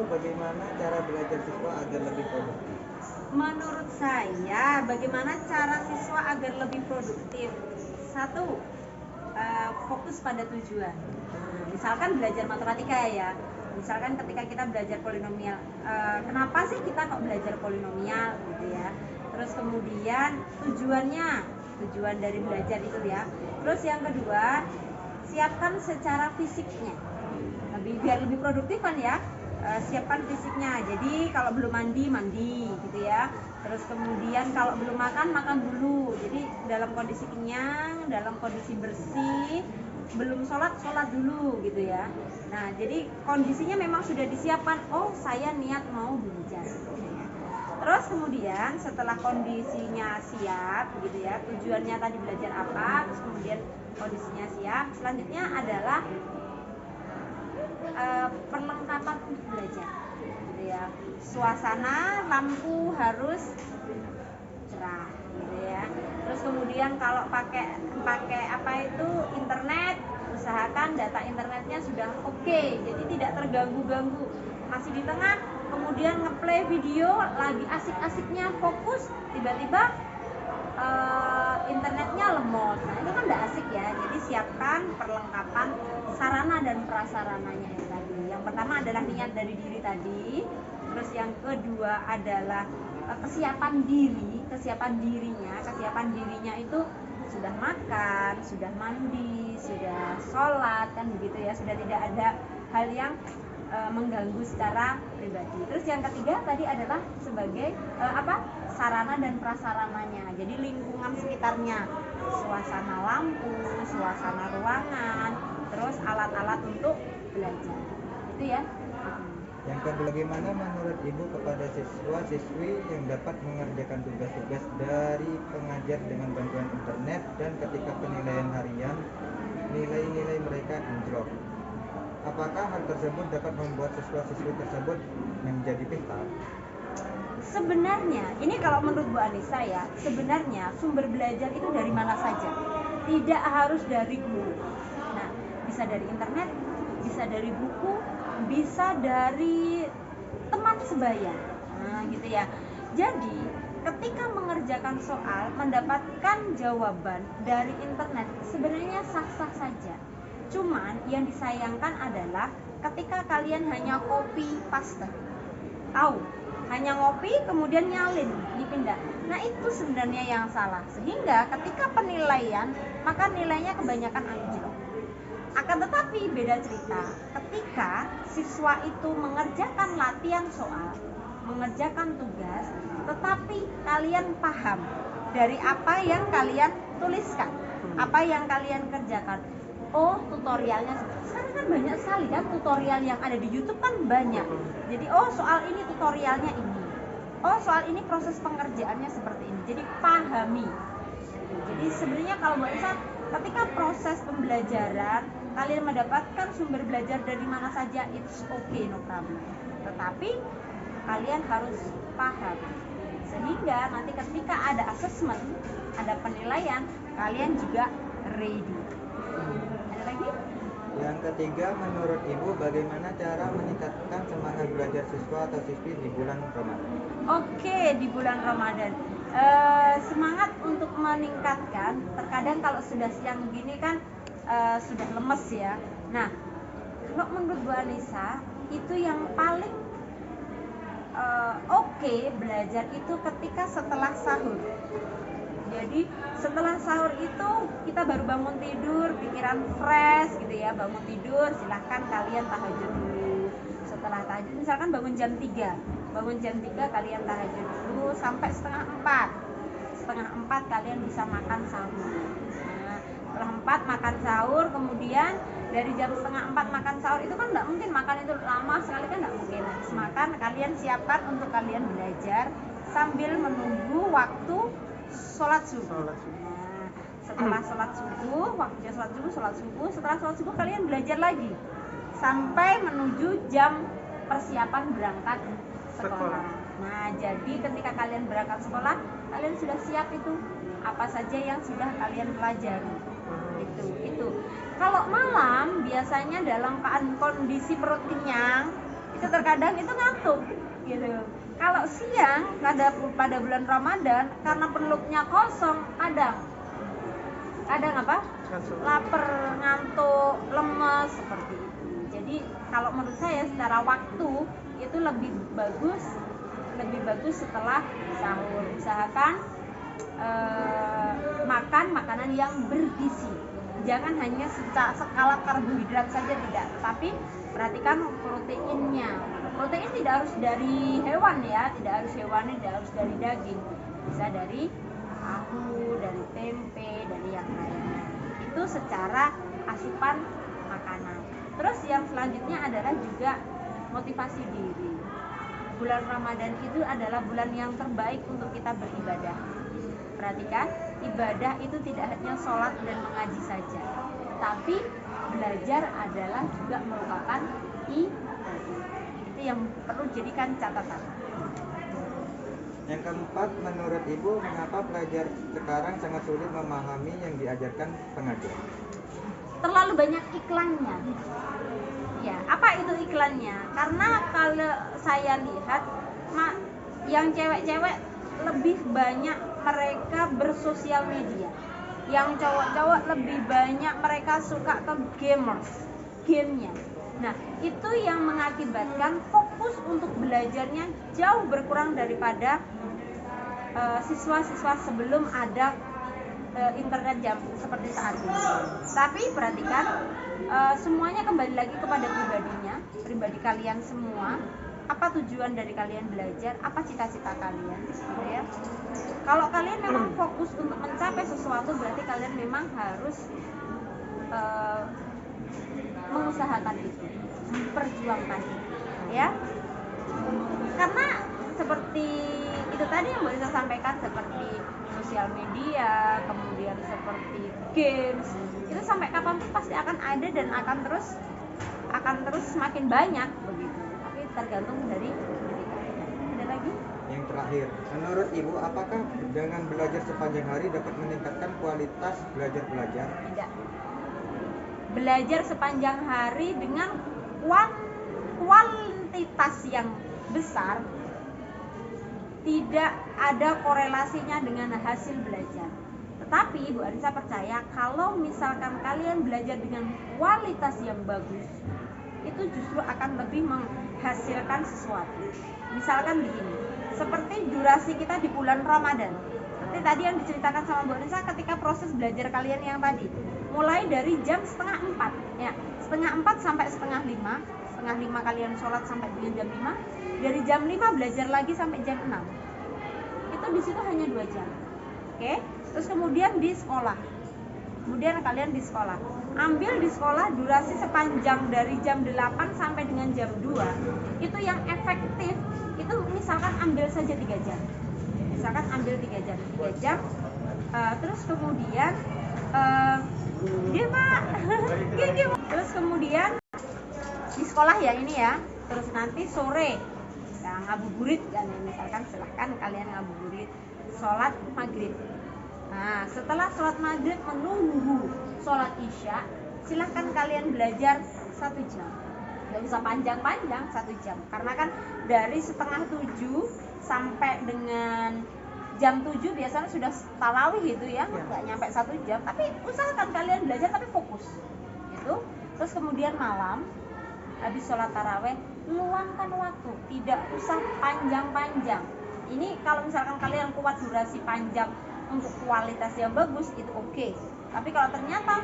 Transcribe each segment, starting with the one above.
bagaimana cara belajar siswa agar lebih produktif? Menurut saya, bagaimana cara siswa agar lebih produktif? Satu, fokus pada tujuan. Misalkan belajar matematika ya. Misalkan ketika kita belajar polinomial, kenapa sih kita kok belajar polinomial gitu ya? Terus kemudian tujuan dari belajar itu ya. Terus yang kedua, siapkan secara fisiknya. Biar lebih produktif kan ya. Siapkan fisiknya. Jadi kalau belum mandi gitu ya. Terus kemudian kalau belum makan dulu. Jadi dalam kondisi kenyang, dalam kondisi bersih, belum sholat dulu gitu ya. Nah, jadi kondisinya memang sudah disiapkan. Oh, saya niat mau belajar gitu ya. Terus kemudian setelah kondisinya siap gitu ya, tujuannya tadi belajar apa, terus kemudian kondisinya siap, selanjutnya adalah perlengkapan untuk belajar gitu ya. Suasana lampu harus cerah gitu ya. Terus kemudian kalau pakai apa itu internet, usahakan data internetnya sudah oke, jadi tidak terganggu-ganggu. Masih di tengah kemudian ngeplay video lagi asik-asiknya fokus, tiba-tiba internetnya lemot. Nah, itu kan tidak asik ya. Jadi siapkan perlengkapan sarana dan prasarananya itu tadi. Yang pertama adalah niat dari diri tadi. Terus yang kedua adalah kesiapan dirinya itu sudah makan, sudah mandi, sudah sholat kan begitu ya. Sudah tidak ada hal yang mengganggu secara pribadi. Terus yang ketiga tadi adalah sebagai sarana dan prasarananya. Jadi lingkungan sekitarnya, suasana lampu, suasana ruangan, terus alat-alat untuk belajar. Itu ya. Yang kedua, bagaimana menurut Ibu kepada siswa-siswi yang dapat mengerjakan tugas-tugas dari pengajar dengan bantuan internet dan ketika penilaian harian nilai-nilai mereka anjlok? Apakah hal tersebut dapat membuat siswa-siswi tersebut menjadi pintar? Sebenarnya, ini kalau menurut Bu Anissa ya, sebenarnya sumber belajar itu dari mana saja. Tidak harus dari guru. Nah, bisa dari internet, bisa dari buku, bisa dari teman sebaya. Nah, gitu ya. Jadi, ketika mengerjakan soal, mendapatkan jawaban dari internet, sebenarnya sah-sah saja. Cuman yang disayangkan adalah ketika kalian hanya copy paste. Tahu? Hanya ngopi kemudian nyalin, dipindah. Nah, itu sebenarnya yang salah. Sehingga ketika penilaian, maka nilainya kebanyakan anjlok. Akan tetapi beda cerita ketika siswa itu mengerjakan latihan soal, mengerjakan tugas, tetapi kalian paham dari apa yang kalian tuliskan, apa yang kalian kerjakan. Oh, tutorialnya sekarang kan banyak sekali kan tutorial yang ada di YouTube kan banyak. Jadi oh soal ini tutorialnya ini. Oh soal ini proses pengerjaannya seperti ini. Jadi pahami. Jadi sebenarnya kalau Mbak Isa, ketika proses pembelajaran kalian mendapatkan sumber belajar dari mana saja, it's okay, no problem. Tetapi kalian harus paham sehingga nanti ketika ada assessment, ada penilaian, kalian juga ready. Ada lagi? Yang ketiga, menurut Ibu bagaimana cara meningkatkan semangat belajar siswa atau siswi di bulan Ramadan? Oke, di bulan Ramadan semangat untuk meningkatkan. Terkadang kalau sudah siang begini kan sudah lemes ya. Nah, kalau menurut Bu Anissa itu yang paling oke belajar itu ketika setelah sahur. Jadi setelah sahur itu kita baru bangun tidur, pikiran fresh gitu ya. Bangun tidur, silahkan kalian tahajud dulu. Setelah tahajud, misalkan bangun jam 3 kalian tahajud dulu sampai setengah 4 kalian bisa makan sahur. Nah, setelah 4 makan sahur, kemudian dari jam setengah 4 makan sahur itu kan tidak mungkin makan itu lama sekali kan tidak mungkin. Makan kalian siapkan untuk kalian belajar sambil menunggu waktu sholat subuh. Nah, setelah sholat subuh, waktunya sholat subuh, setelah sholat subuh kalian belajar lagi sampai menuju jam persiapan berangkat sekolah. Nah, jadi ketika kalian berangkat sekolah, kalian sudah siap itu apa saja yang sudah kalian pelajari. Itu. Kalau malam biasanya dalam kondisi perut kenyang, itu terkadang itu ngantuk gitu. Kalau siang pada bulan Ramadan karena perutnya kosong, kadang apa? Lapar, ngantuk, lemes seperti itu. Jadi kalau menurut saya secara waktu itu lebih bagus setelah sahur. Usahakan makan makanan yang bergizi. Jangan hanya skala karbohidrat saja, tidak, tapi perhatikan proteinnya. Protein tidak harus dari hewan ya, tidak harus hewani, tidak harus dari daging, bisa dari tahu, dari tempe, dari yang lainnya. Itu secara asupan makanan. Terus yang selanjutnya adalah juga motivasi diri. Bulan Ramadan itu adalah bulan yang terbaik untuk kita beribadah. Perhatikan, ibadah itu tidak hanya sholat dan mengaji saja, tapi belajar adalah juga merupakan ibadah. Itu yang perlu jadikan catatan. Yang keempat, menurut Ibu, mengapa pelajar sekarang sangat sulit memahami yang diajarkan pengajar? Terlalu banyak iklannya. Ya, apa itu iklannya? Karena kalau saya lihat, yang cewek-cewek lebih banyak mereka bersosial media. Yang cowok-cowok lebih banyak mereka suka ke gamenya. Nah, itu yang mengakibatkan fokus untuk belajarnya jauh berkurang daripada siswa-siswa sebelum ada internet jam seperti saat ini. Tapi perhatikan, semuanya kembali lagi kepada pribadi kalian semua. Apa tujuan dari kalian belajar? Apa cita-cita kalian? Gitu ya. Kalau kalian memang fokus untuk mencapai sesuatu, berarti kalian memang harus mengusahakan itu, memperjuangkan itu, ya. Karena seperti itu tadi yang boleh saya sampaikan, seperti sosial media, kemudian seperti games, itu sampai kapanpun pasti akan ada dan akan terus semakin banyak begitu. Tapi tergantung dari diri kalian. Ada lagi? Yang terakhir, menurut Ibu, apakah dengan belajar sepanjang hari dapat meningkatkan kualitas belajar? Tidak. Belajar sepanjang hari dengan kuantitas yang besar tidak ada korelasinya dengan hasil belajar. Tetapi Bu Anissa percaya kalau misalkan kalian belajar dengan kualitas yang bagus, itu justru akan lebih menghasilkan sesuatu. Misalkan begini, seperti durasi kita di bulan Ramadan. Seperti tadi yang diceritakan sama Bu Anissa ketika proses belajar kalian yang tadi, mulai dari jam 4:30 ya, 4:30 sampai 4:30, 4:30 kalian sholat sampai dengan jam 5, dari jam 5 belajar lagi sampai jam 6. Itu di situ hanya 2 jam. Oke? Terus kemudian di sekolah. Kemudian kalian di sekolah. Ambil di sekolah durasi sepanjang dari jam 8 sampai dengan jam 2. Itu yang efektif. Itu misalkan ambil saja 3 jam. Misalkan ambil 3 jam. Terus kemudian dia Pak. Terus kemudian di sekolah ya ini ya. Terus nanti sore ya, ngabuburit kan ya, misalkan silahkan kalian ngabuburit, sholat maghrib. Nah, setelah sholat maghrib menunggu sholat isya, silahkan kalian belajar 1 jam. Gak usah panjang-panjang, 1 jam. Karena kan dari 6:30 sampai dengan jam 7 biasanya sudah tarawih gitu ya, nggak nyampe 1 jam. Tapi usahakan kalian belajar tapi fokus. Gitu. Terus kemudian malam habis sholat tarawih, luangkan waktu, tidak usah panjang-panjang. Ini kalau misalkan kalian kuat durasi panjang untuk kualitas yang bagus, itu oke. Tapi kalau ternyata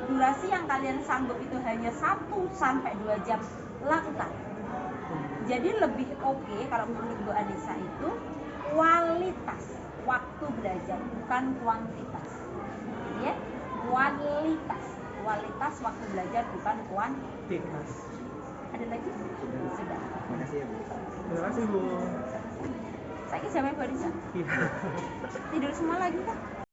durasi yang kalian sanggup itu hanya 1-2 jam, lakukan. Jadi lebih oke kalau menurut Bu Anissa itu kualitas waktu belajar, bukan kuantitas. Ya, kualitas waktu belajar bukan kuantitas. Ada lagi? Sudah. Terima kasih ya Bu. Terima kasih Bu. Saya siapa Bu Anissa? Iya. Tidur semua lagi kan?